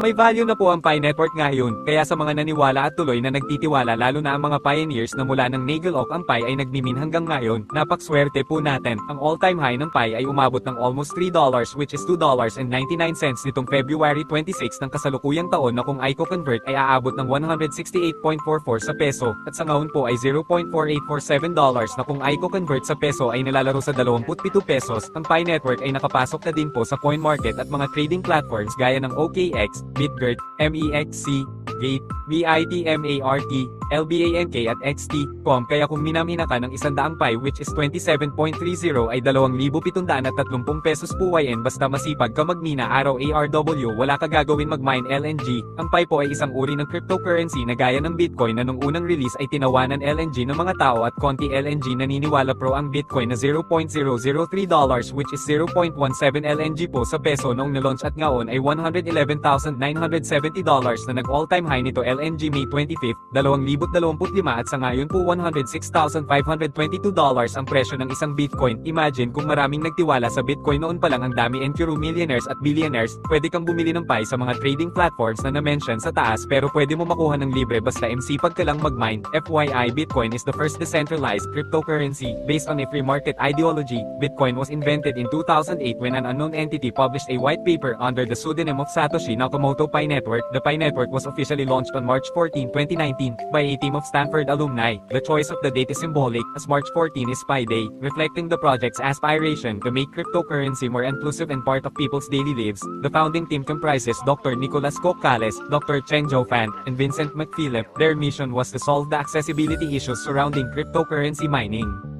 May value na po ang Pi Network ngayon, kaya sa mga naniwala at tuloy na nagtitiwala lalo na ang mga pioneers na mula ng Nagel Oak ang Pi ay nagmimin hanggang ngayon, napakswerte po natin. Ang all-time high ng Pi ay umabot ng almost $3 which is $2.99 nitong February 26 ng kasalukuyang taon na kung i-convert ay aabot ng 168.44 sa peso, at sa ngayon po ay $0.4847 na kung i-convert sa peso ay nilalaro sa 27 pesos. Ang Pi Network ay nakapasok na din po sa coin market at mga trading platforms gaya ng OKX, Bitgert, MEXC, Gate, BITMART, LBANK at XT.com kaya kung minamina ka ng 100 Pi which is 27.30 ay 2,730 pesos po YN basta masipag ka magmina araw ARW wala ka gagawin mag-mine LNG. Ang Pi po ay isang uri ng cryptocurrency na gaya ng Bitcoin na nung unang release ay tinawanan LNG ng mga tao at konti LNG naniniwala pro ang Bitcoin na $0.003 which is 0.17 LNG po sa peso noong nilaunch at ngayon ay $111,970 na nag-all-time high nito LNG May 25, 2025 at sa ngayon po $106,522 ang presyo ng isang Bitcoin. Imagine kung maraming nagtiwala sa Bitcoin noon pa lang ang dami and puro millionaires at billionaires, pwede kang bumili ng Pi sa mga trading platforms na na-mention sa taas pero pwede mo makuha ng libre basta sipag ka lang mag-mine. FYI, Bitcoin is the first decentralized cryptocurrency based on a free market ideology. Bitcoin was invented in 2008 when an unknown entity published a white paper under the pseudonym of Satoshi Nakamoto Pi Network. The Pi Network was officially launched on March 14, 2019, by a team of Stanford alumni. The choice of the date is symbolic, as March 14 is Pi Day, reflecting the project's aspiration to make cryptocurrency more inclusive and part of people's daily lives. The founding team comprises Dr. Nicolas Kokales, Dr. Cheng Fan, and Vincent McPhilip. Their mission was to solve the accessibility issues surrounding cryptocurrency mining.